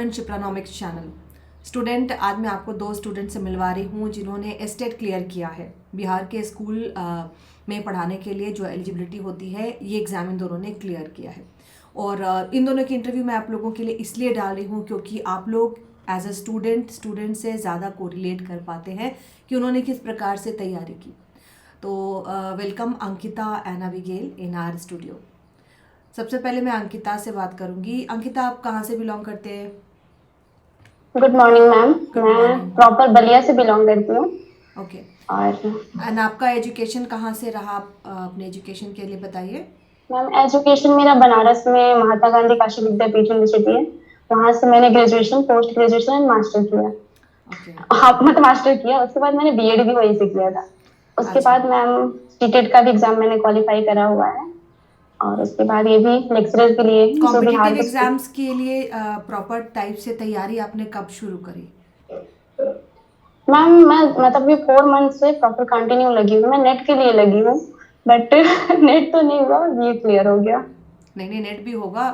शिप्रानॉमिक्स channel. Student, आज मैं आपको दो स्टूडेंट से मिलवा रही हूँ जिन्होंने एस्टेट क्लियर किया है। बिहार के स्कूल में पढ़ाने के लिए जो एलिजिबिलिटी होती है, ये एग्ज़ाम इन दोनों ने क्लियर किया है। और इन दोनों की इंटरव्यू मैं आप लोगों के लिए इसलिए डाल रही हूँ क्योंकि आप लोग एज अ स्टूडेंट से ज़्यादा कोरिलेट कर पाते हैं कि उन्होंने किस प्रकार से तैयारी की। तो welcome Ankita and Abigail in our studio. सबसे पहले मैं अंकिता से बात करूंगी। अंकिता, आप कहाँ से बिलोंग करते हैं? Good morning ma'am. गुड मैं मॉर्निंग। प्रॉपर बलिया से बिलोंग करती हूँ। ओके। और एंड आपका एजुकेशन कहाँ से रहा? आप अपने एजुकेशन के लिए बताइए। मैम एजुकेशन मेरा बनारस में महात्मा गांधी काशी विद्यापीठ यूनिवर्सिटी है। वहाँ से मैंने graduation, post graduation and master किया। ओके। हाँ, मतलब मास्टर किया, उसके बाद मैंने बीएड भी वहीं से किया था। उसके अच्छा, बाद मैम सीटेट का भी एग्जाम मैंने क्वालिफाई करा हुआ है। और उसके बाद ये भी लेक्चरर के लिए जो बिहार कॉम्पिटिटिव के स्कूल। एग्जाम्स के लिए प्रॉपर टाइप से तैयारी आपने कब शुरू करी? मैम मैं मतलब ये 4 मंथ से प्रॉपर कंटिन्यू लगी हूँ। मैं नेट के लिए लगी हूँ, बट नेट तो नहीं हुआ, ये क्लियर हो गया। नहीं नहीं, नेट भी होगा।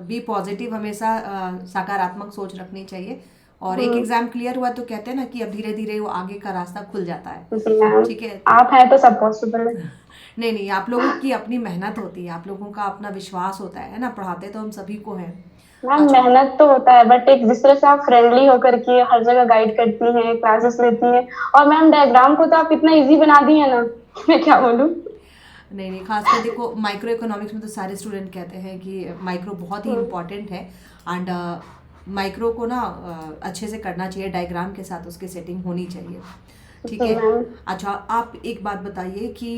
बी पॉजिटिव, हमेशा सकारात्मक सोच रखनी चाहिए। और एक हम्म। एग्जाम क्लियर हुआ तो कहते हैं ना कि अब धीरे धीरे वो आगे का रास्ता खुल जाता है। जी मैम। ठीक है। आप हैं तो सब पॉसिबल है। नहीं नहीं, आप लोगों की अपनी मेहनत होती है, आप लोगों का अपना विश्वास होता है ना। पढ़ाते तो हम सभी को हैं। मैम अच्छा। मेहनत तो होता है, बट एक जिस तरह से आप फ्रेंडली होकर के हर जगह गाइड करती हैं, क्लासेस लेती हैं, और मैम डायग्राम को तो आप इतना इजी बना दी है ना, मैं क्या बोलूँ। नहीं नहीं, खासकर देखो माइक्रो इकोनॉमिक्स में तो सारे स्टूडेंट कहते हैं कि माइक्रो बहुत ही हम्म। इम्पॉर्टेंट है। एंड माइक्रो को ना अच्छे से करना चाहिए, डायग्राम के साथ उसकी सेटिंग होनी चाहिए। ठीक जी है। मैम। अच्छा, आप एक बात बताइए कि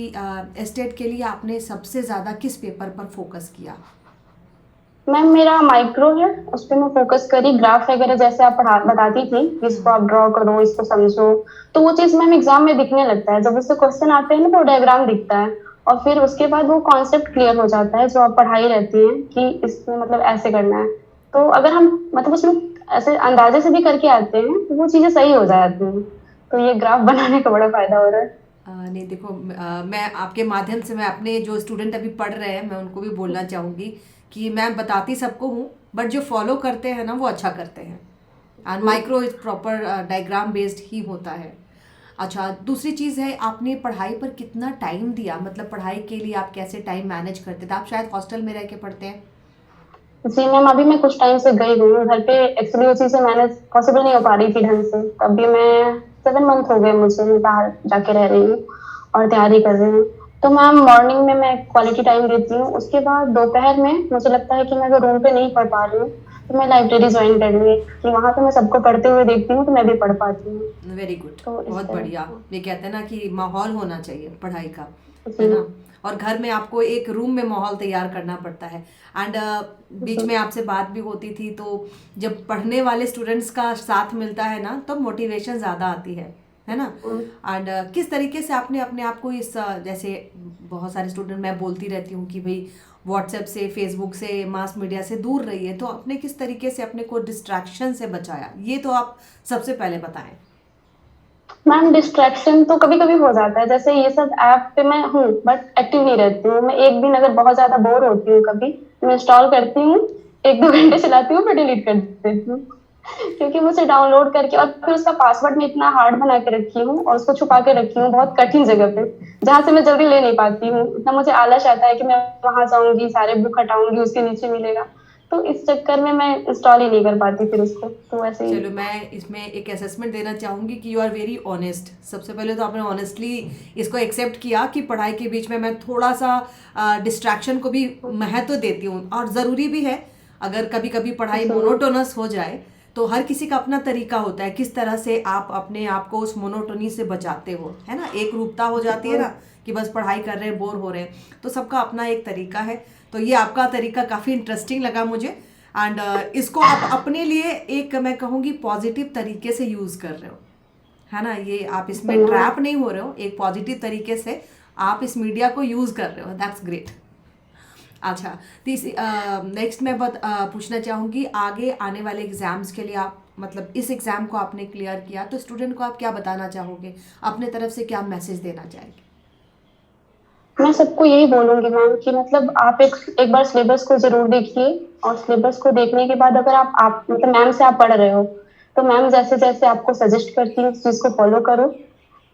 एस्टेट के लिए आपने सबसे ज़्यादा किस पेपर पर फोकस किया? मैम मेरा माइक्रो है, उस पर मैं फोकस करी। ग्राफ वगैरह जैसे आप पढ़ा बताती थी कि इसको आप ड्रॉ करो, इसको समझो, तो वो चीज मैम एग्जाम में दिखने लगता है। जब उससे क्वेश्चन आते हैं ना, तो डायग्राम दिखता है। और फिर उसके बाद वो कॉन्सेप्ट क्लियर हो जाता है, जो आप पढ़ाई रहती है कि इसमें मतलब ऐसे करना है। तो अगर हम मतलब उसमें ऐसे अंदाजे से भी करके आते हैं, तो वो चीजें सही हो जाती हैं। तो ये ग्राफ बनाने का बड़ा फायदा हो रहा है। नहीं देखो, मैं आपके माध्यम से मैं अपने जो स्टूडेंट अभी पढ़ रहे हैं मैं उनको भी बोलना चाहूँगी कि मैं बताती सबको हूँ, बट जो फॉलो करते हैं ना वो अच्छा करते हैं। And micro is proper diagram based ही होता है। अच्छा, दूसरी चीज़ है, आपने पढ़ाई पर कितना टाइम दिया? मतलब पढ़ाई के लिए आप कैसे टाइम मैनेज करते थे? आप शायद हॉस्टल में रह के पढ़ते हैं। जी मैम, अभी मैं कुछ टाइम से गई हुई हूँ घर पे। एक्चुअली वो चीजें मैनेज पॉसिबल नहीं हो पा रही थी ढंग से। अभी मैं 7 मंथ हो गए मुझे, मैं बाहर जाके रह रही हूँ और तैयारी कर रही हूँ। तो मैम मॉर्निंग में मैं क्वालिटी टाइम देती हूँ। उसके बाद दोपहर में मुझे लगता है कि मैं अगर रूम पे नहीं पढ़ पा रही हूँ, तो मैं लाइब्रेरी ज्वाइन कर लूँ, कि वहां पे मैं सबको पढ़ते हुए देखती हूँ, तो मैं भी पढ़ पाती हूँ। वेरी गुड, तो इस बहुत तरह बढ़िया। से। ये कहते हैं ना कि माहौल होना चाहिए पढ़ाई का, जी। है ना। और घर में आपको एक रूम में माहौल तैयार करना पड़ता है। एंड बीच जी। में आपसे बात भी होती थी, तो जब पढ़ने वाले स्टूडेंट्स का साथ मिलता है ना तो मोटिवेशन ज़्यादा आती है ना। एंड किस तरीके से आपने अपने आप को इस जैसे बहुत सारे स्टूडेंट, मैं बोलती रहती हूँ कि भाई व्हाट्सएप से, फेसबुक से, मास मीडिया से दूर रहिए, तो आपने किस तरीके से अपने को डिस्ट्रैक्शन से बचाया, ये तो आप सबसे पहले बताएं। मैम डिस्ट्रैक्शन तो कभी कभी हो जाता है। जैसे ये सब ऐप पे मैं हूँ, बट एक्टिव नहीं रहती हूँ। मैं एक दिन अगर बहुत ज्यादा बोर होती हूँ कभी, मैं इंस्टॉल करती हूँ, 1-2 घंटे चलाती हूँ, फिर डिलीट कर देती हूँ। क्योंकि मुझे डाउनलोड करके और फिर उसका पासवर्ड मैं इतना हार्ड बना के रखी हूँ, और उसको छुपा के रखी हूँ बहुत कठिन जगह पे, जहाँ से मैं जल्दी ले नहीं पाती हूँ। इतना मुझे आलस आता है कि मैं वहां जाऊंगी, सारे बुक हटाऊंगी, उसके नीचे मिलेगा। तो इस चक्कर में मैं इंस्टॉल ही नहीं कर पाती फिर उसको, तो ऐसे ही। चलो, मैं इसमें एक असेसमेंट देना चाहूँगी कि यू आर वेरी ऑनेस्ट। सबसे पहले तो आपने ऑनेस्टली इसको एक्सेप्ट किया कि पढ़ाई के बीच में मैं थोड़ा सा डिस्ट्रैक्शन को भी महत्व देती हूँ, और ज़रूरी भी है। अगर कभी कभी पढ़ाई जी मैम। मोनोटोनस हो जाए तो हर किसी का अपना तरीका होता है किस तरह से आप अपने आप को उस मोनोटोनी से बचाते हो, है ना। एक रूपता हो जाती है ना कि बस पढ़ाई कर रहे हैं, बोर हो रहे हैं, तो सबका अपना एक तरीका है। तो ये आपका तरीका काफ़ी इंटरेस्टिंग लगा मुझे। एंड इसको आप अपने लिए एक, मैं कहूँगी, पॉजिटिव तरीके से यूज़ कर रहे हो, है ना। ये आप जी इसमें मैम। ट्रैप नहीं हो रहे हो, एक पॉजिटिव तरीके से आप इस मीडिया को यूज़ कर रहे हो। That's great. अच्छा, नेक्स्ट मैं पूछना चाहूँगी, आगे आने वाले एग्ज़ाम्स के लिए आप, मतलब इस एग्ज़ाम को आपने क्लियर किया तो स्टूडेंट को आप क्या बताना चाहोगे? अपने तरफ से क्या मैसेज देना चाहेंगे? मैं सबको यही बोलूंगी मैम कि मतलब आप एक बार सिलेबस को जरूर देखिए, और सिलेबस को देखने के बाद अगर आप मतलब मैम से आप पढ़ रहे हो, तो मैम जैसे जैसे आपको सजेस्ट करती है उस चीज को फॉलो करो।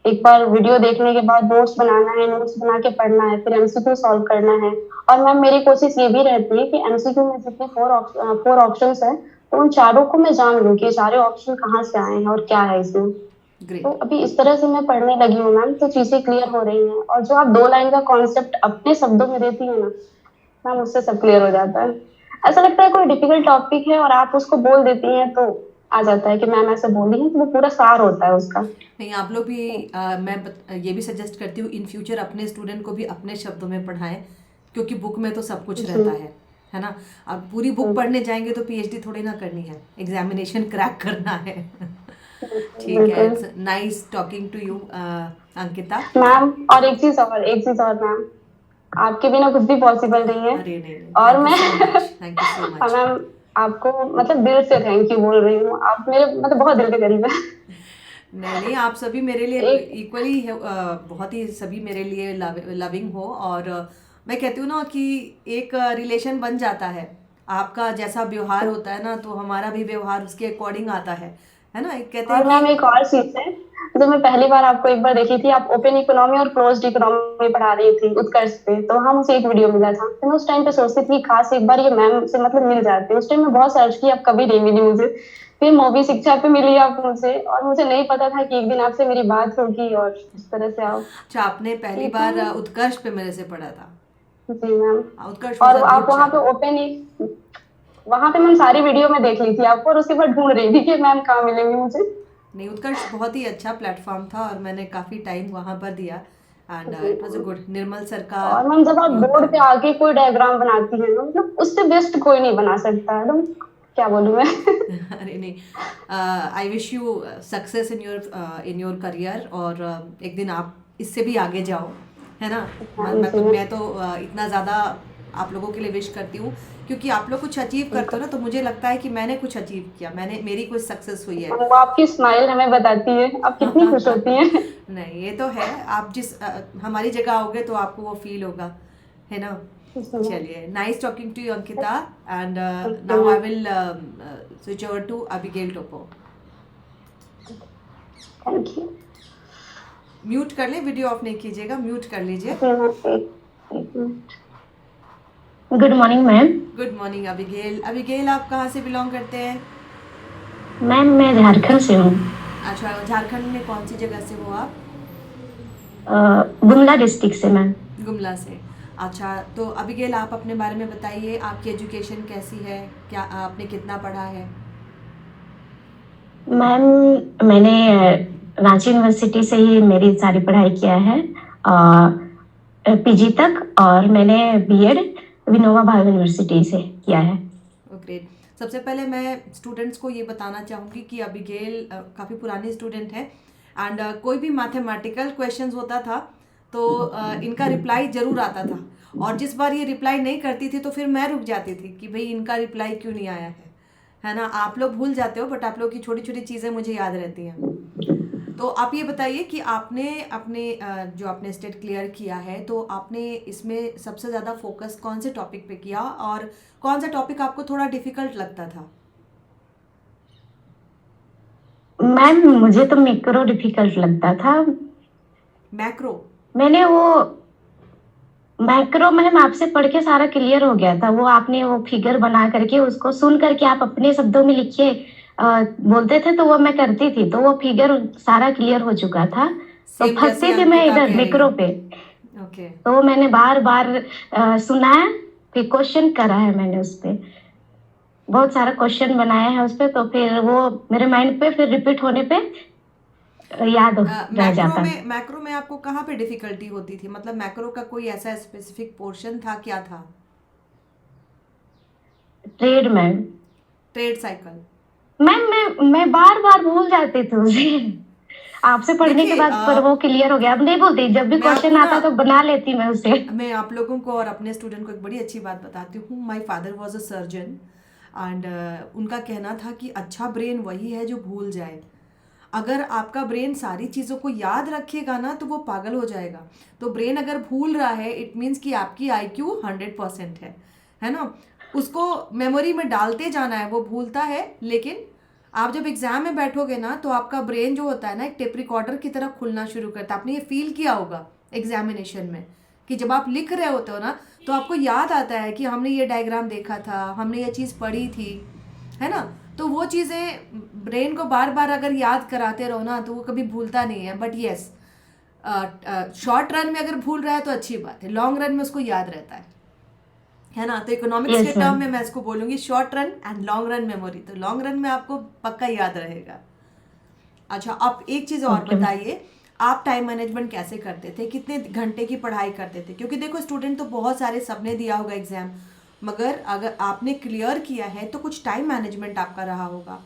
एक बार वीडियो देखने के बाद नोट्स बनाना है, नोट्स बना के पढ़ना है, फिर एमसीक्यू सॉल्व करना है। और मैम मेरी कोशिश ये भी रहती है कि एमसीक्यू में जितने फोर ऑप्शंस है, तो उन चारों को मैं जान लूं कि ये सारे ऑप्शन कहाँ से आए हैं और क्या है इसमें। तो ग्रेट। अभी इस तरह से मैं पढ़ने लगी हूँ मैम, तो चीजें क्लियर हो रही हैं। और जो आप 2 लाइन का कॉन्सेप्ट अपने शब्दों में देती है ना मैम, उससे सब क्लियर हो जाता है। ऐसा लगता है कोई डिफिकल्ट टॉपिक है और आप उसको बोल देती हैं तो आ जाता है कि मैम ऐसे बोली है, तो वो पूरा सार होता है उसका। नहीं, आप लोग भी ये भी सजेस्ट करती हूँ इन फ्यूचर अपने स्टूडेंट को भी अपने शब्दों में पढ़ाएं, क्योंकि बुक में तो सब कुछ जी। रहता है ना। अब पूरी बुक पढ़ने जाएंगे तो पीएचडी थोड़ी ना करनी है, एग्जामिनेशन क्रैक करना है। ठीक है, बिल्कुल it's nice talking to you Ankita. Ma'am. और एक चीज और मैम, आपके बिना कुछ भी पॉसिबल नहीं है। अरे नहीं नहीं, और थैंक यू मैं सो मच, थैंक यू सो हाँ मच। मैम, आपको मतलब दिल से थैंक यू बोल रही हूँ, आप मेरे मतलब बहुत दिल के करीब है। नहीं नहीं, आप सभी मेरे लिए एक इक्वली बहुत ही सभी मेरे लिए लविंग हो। और मैं कहती हूँ ना कि एक रिलेशन बन जाता है। आपका जैसा व्यवहार होता है ना, तो हमारा भी व्यवहार उसके अकॉर्डिंग आता है ना। एक कहते हैं और कि मैम एक और चीज है, जब मैं पहली बार आपको एक बार देखी थी, आप ओपन इकोनॉमी और क्लोज्ड इकोनॉमी पढ़ा रही थी उत्कर्ष पे, तो हाँ मुझे एक वीडियो मिला था, तो मैं उस टाइम पे सोचती थी खास एक बार ये मैम से मतलब मिल जाती। उस टाइम मैं बहुत सर्च की, आप कभी नहीं मिली मुझे। फिर मोबी शिक्षा पे मिली आप मुझे, और मुझे नहीं पता था कि एक दिन आपसे मेरी बात होगी और इस तरह से आप। अच्छा, आपने पहली ठीक बार है। उत्कर्ष पे मेरे से पढ़ा था। जी मैम। उत्कर्ष वाज और अ आप गुड वहाँ पे चैनल। ओपन ही, वहां पे मैम सारी वीडियो में देख ली थी आपको, और उसके बाद ढूंढ रही थी कि मैम कहाँ मिलेंगे मुझे। नहीं, उत्कर्ष बहुत ही अच्छा प्लेटफॉर्म था और मैंने काफ़ी टाइम वहाँ पर दिया। एंड जी it was a ma'am. Good, Nirmal sir का और मैम जब आप बोर्ड पे योगदान। आके कोई डायग्राम बनाती है ना, मतलब उससे बेस्ट कोई नहीं बना सकता एकदम। क्या बोलूं मैं। अरे नहीं, I wish you success in your career. और एक दिन आप इससे भी आगे जाओ, है ना। हाँ जी मैम। मैं तो इतना ज़्यादा आप लोगों के लिए विश करती हूँ, क्योंकि आप लोग कुछ अचीव करते हो ना, तो मुझे लगता है कि मैंने कुछ अचीव किया, मेरी कुछ सक्सेस हुई है। वो आपकी स्माइल हमें बताती है आप कितनी खुश होती हैं। नहीं, ये तो है। आप हमारी जगह आओगे तो आपको वो फील होगा, है ना। जी मैम। चलिए, nice talking to you Ankita. And thank you now I ma'am. Will switch over to Abigail Toppo. Thank you. Mute कर ले, वीडियो ऑफ नहीं कीजिएगा, म्यूट कर लीजिए। जी मैम, एक मिनट। Good morning ma'am. Good morning Abigail. Abigail, आप कहाँ से बिलोंग करते हैं? मैम मैं झारखंड से हूँ। अच्छा, झारखंड में कौन सी जगह से हो आप? गुमला डिस्ट्रिक्ट से मैम। गुमला से। अच्छा, तो अबिगेल आप अपने बारे में बताइए, आपकी एजुकेशन कैसी है, क्या आपने कितना पढ़ा है? मैम मैंने रांची यूनिवर्सिटी से ही मेरी सारी पढ़ाई किया है, पीजी तक। और मैंने बीएड विनोबा भावे यूनिवर्सिटी से किया है। ग्रेट। सबसे पहले मैं स्टूडेंट्स को ये बताना चाहूँगी कि अबिगेल काफ़ी पुरानी स्टूडेंट है। एंड कोई भी मैथमेटिकल क्वेश्चंस होता था तो इनका रिप्लाई ज़रूर आता था। और जिस बार ये रिप्लाई नहीं करती थी तो फिर मैं रुक जाती थी कि भाई इनका रिप्लाई क्यों नहीं आया है ना। आप लोग भूल जाते हो, बट आप लोग की छोटी छोटी चीज़ें मुझे याद रहती हैं। तो आप ये बताइए कि आपने अपने जो आपने स्टेट क्लियर किया है, तो आपने इसमें सबसे ज़्यादा फोकस कौन से टॉपिक पे किया, और कौन सा टॉपिक आपको थोड़ा डिफिकल्ट लगता था? मैम मुझे तो मैक्रो डिफिकल्ट लगता था। मैक्रो? मैंने वो मैक्रो मैम आपसे पढ़ के सारा क्लियर हो गया था। वो आपने वो फिगर बना करके उसको सुन करके आप अपने शब्दों में लिखिए बोलते थे, तो वो मैं करती थी, तो वो फिगर सारा क्लियर हो चुका था। तो सेम जैसे फंसती थी मैं अंकिता इधर कह रही मैक्रो है। पे। ओके। तो वो मैंने बार बार सुना है, फिर क्वेश्चन करा है मैंने उस पे, बहुत सारा क्वेश्चन बनाया है उस पे, तो फिर वो मेरे माइंड पे फिर रिपीट होने पे याद रह जाता। मैक्रो में आपको कहाँ पे डिफिकल्टी होती थी? मतलब मैक्रो का कोई ऐसा स्पेसिफिक पोर्शन था, क्या था? Trade ma'am. Trade cycle? Ma'am मैं बार बार भूल जाती थी उसे। आपसे पढ़ने के देखिए, बाद पर वो क्लियर हो गया, अब नहीं भूलती, जब भी मैं आपको क्वेश्चन ना आता तो बना लेती मैं उसे। मैं आप लोगों को और अपने स्टूडेंट को एक बड़ी अच्छी बात बताती हूँ। My father was a surgeon. And उनका कहना था कि अच्छा ब्रेन वही है जो भूल जाए। अगर आपका ब्रेन सारी चीज़ों को याद रखेगा ना तो वो पागल हो जाएगा। तो ब्रेन अगर भूल रहा है इट मीन्स कि आपकी IQ 100% है ना। उसको मेमोरी में डालते जाना है, वो भूलता है। लेकिन आप जब एग्जाम में बैठोगे ना तो आपका ब्रेन जो होता है ना एक टेप रिकॉर्डर की तरह खुलना शुरू करता है। आपने ये फील किया होगा एग्जामिनेशन में कि जब आप लिख रहे होते हो ना तो आपको याद आता है कि हमने ये डायग्राम देखा था, हमने ये चीज़ पढ़ी थी, है ना। तो वो चीज़ें ब्रेन को बार बार अगर याद कराते रहो ना तो वो कभी भूलता नहीं है। बट येस, शॉर्ट रन में अगर भूल रहा है तो अच्छी बात है, लॉन्ग रन में उसको याद रहता है ना। तो इकोनॉमिक्स के यस टर्म मैम। में मैं इसको बोलूँगी short run and long run memory. तो लॉन्ग रन में आपको पक्का याद रहेगा। अच्छा, आप एक चीज़ और ओके। बताइए, आप टाइम मैनेजमेंट कैसे करते थे, कितने घंटे की पढ़ाई करते थे? क्योंकि देखो स्टूडेंट तो बहुत सारे, सबने दिया होगा एग्जाम, मगर अगर आपने क्लियर किया है तो कुछ टाइम मैनेजमेंट आपका रहा होगा।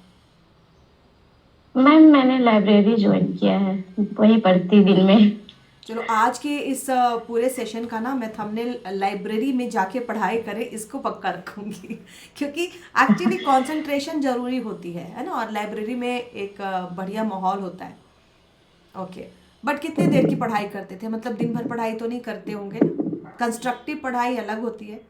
मैम मैंने लाइब्रेरी ज्वाइन किया है, वही पढ़ती दिन में। चलो आज के इस पूरे सेशन का ना मैं थंबनेल लाइब्रेरी में जाके पढ़ाई करें इसको पक्का रखूंगी क्योंकि एक्चुअली कंसंट्रेशन जरूरी होती है ना। और लाइब्रेरी में एक बढ़िया माहौल होता है। ओके, बट कितने देर की पढ़ाई करते थे? मतलब दिन भर पढ़ाई तो नहीं करते होंगे ना, कंस्ट्रक्टिव पढ़ाई अलग होती है।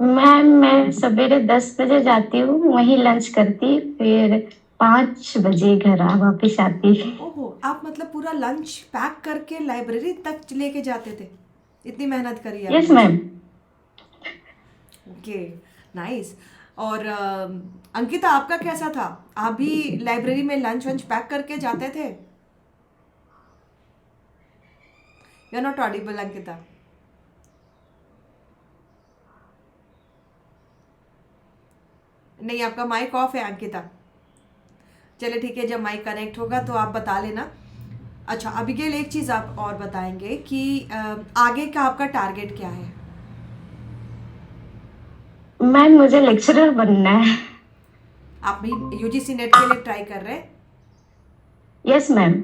मैम मैं सवेरे 10 बजे जाती हूँ, वहीं लंच करती, फिर 5 बजे घर आ वापिस आती। ओहो, आप मतलब पूरा लंच पैक करके लाइब्रेरी तक लेके जाते थे? इतनी मेहनत करी यस आपने? मैम। Okay, nice. और अंकिता आपका कैसा था? आप भी लाइब्रेरी में लंच वंच पैक करके जाते थे? You are not audible Ankita. नहीं, आपका माइक ऑफ है अंकिता। चलिए ठीक है, जब माइक कनेक्ट होगा तो आप बता लेना। अच्छा अबिगेल, एक चीज़ आप और बताएंगे कि आगे का आपका टारगेट क्या है? मैम मुझे लेक्चरर बनना है। आप भी UGC नेट के लिए ट्राई कर रहे हैं? Yes ma'am.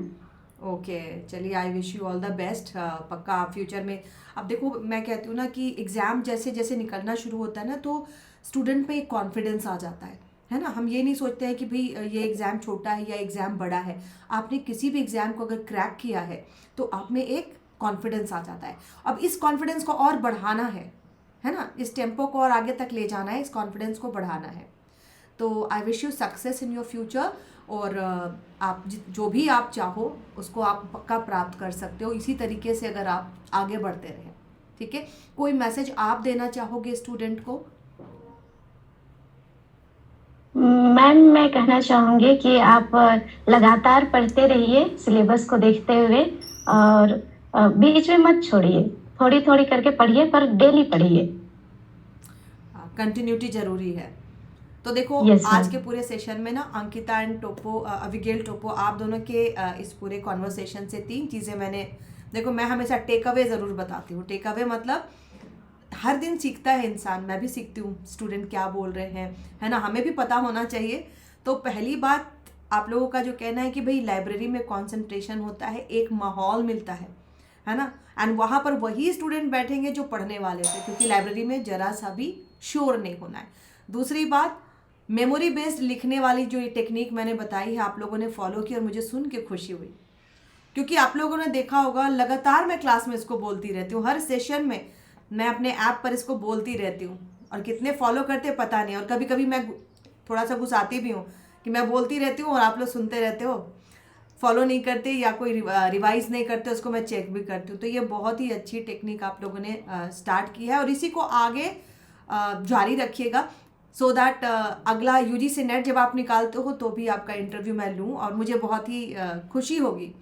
ओके, चलिए I wish you all the best. पक्का आप फ्यूचर में, अब देखो मैं कहती हूँ ना कि एग्ज़ाम जैसे जैसे निकलना शुरू होता है ना तो स्टूडेंट पे एक कॉन्फिडेंस आ जाता है ना। हम ये नहीं सोचते हैं कि भाई ये एग्ज़ाम छोटा है या एग्ज़ाम बड़ा है। आपने किसी भी एग्ज़ाम को अगर क्रैक किया है तो आप में एक कॉन्फिडेंस आ जाता है। अब इस कॉन्फिडेंस को और बढ़ाना है ना, इस टेम्पो को और आगे तक ले जाना है, इस कॉन्फिडेंस को बढ़ाना है। तो I wish you success in your future. और आप जो भी आप चाहो उसको आप पक्का प्राप्त कर सकते हो इसी तरीके से अगर आप आगे बढ़ते रहें। ठीक है, कोई मैसेज आप देना चाहोगे स्टूडेंट को? मैम मैं कहना चाहूंगी कि आप लगातार पढ़ते रहिए, सिलेबस को देखते हुए, और बीच में मत छोड़िए, थोड़ी थोड़ी करके पढ़िए, पर डेली पढ़िए। कंटिन्यूटी जरूरी है। तो देखो यस आज मैम। के पूरे सेशन में ना अंकिता एंड टोपो, अविगेल टोपो, आप दोनों के इस पूरे कॉन्वर्सेशन से 3 चीज़ें मैंने, देखो मैं हमेशा टेक अवे ज़रूर बताती हूँ। टेक अवे मतलब हर दिन सीखता है इंसान, मैं भी सीखती हूँ स्टूडेंट क्या बोल रहे हैं, है ना, हमें भी पता होना चाहिए। तो पहली बात, आप लोगों का जो कहना है कि भाई लाइब्रेरी में कंसंट्रेशन होता है, एक माहौल मिलता है ना, एंड वहाँ पर वही स्टूडेंट बैठेंगे जो पढ़ने वाले थे, क्योंकि लाइब्रेरी में जरा सा भी शोर नहीं होना है। दूसरी बात, मेमोरी बेस्ड लिखने वाली जो ये टेक्निक मैंने बताई है आप लोगों ने फॉलो की और मुझे सुन के खुशी हुई, क्योंकि आप लोगों ने देखा होगा लगातार मैं क्लास में इसको बोलती रहती हूँ, हर सेशन में मैं अपने ऐप पर इसको बोलती रहती हूँ। और कितने फॉलो करते पता नहीं, और कभी कभी मैं थोड़ा सा गुस्साती भी हूँ कि मैं बोलती रहती हूँ और आप लोग सुनते रहते हो, फॉलो नहीं करते या कोई रिवाइज नहीं करते, उसको मैं चेक भी करती हूँ। तो ये बहुत ही अच्छी टेक्निक आप लोगों ने स्टार्ट की है और इसी को आगे जारी रखिएगा, सो दैट अगला UGC नेट जब आप निकालते हो तो भी आपका इंटरव्यू मैं लूँ और मुझे बहुत ही खुशी होगी।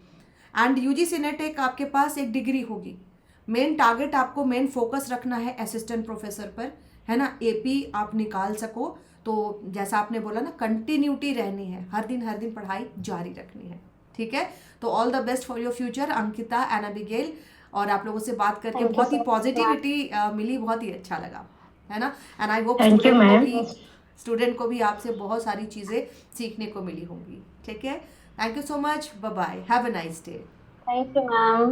एंड UGC नेट एक आपके पास एक डिग्री होगी। मेन टारगेट आपको, मेन फोकस रखना है असिस्टेंट प्रोफेसर पर, है ना। AP आप निकाल सको तो जैसा आपने बोला ना, कंटिन्यूटी रहनी है, हर दिन पढ़ाई जारी रखनी है। ठीक है, तो all the best for your future Ankita and Abigail. और आप लोगों से बात करके थैंक यू बहुत ही सो मच। पॉजिटिविटी मिली, बहुत ही अच्छा लगा, है ना। And I hope thank you ma'am. Student को भी आपसे बहुत सारी चीज़ें सीखने को मिली होंगी। ठीक है, thank you so much, bye bye, have a nice day. Thank you ma'am.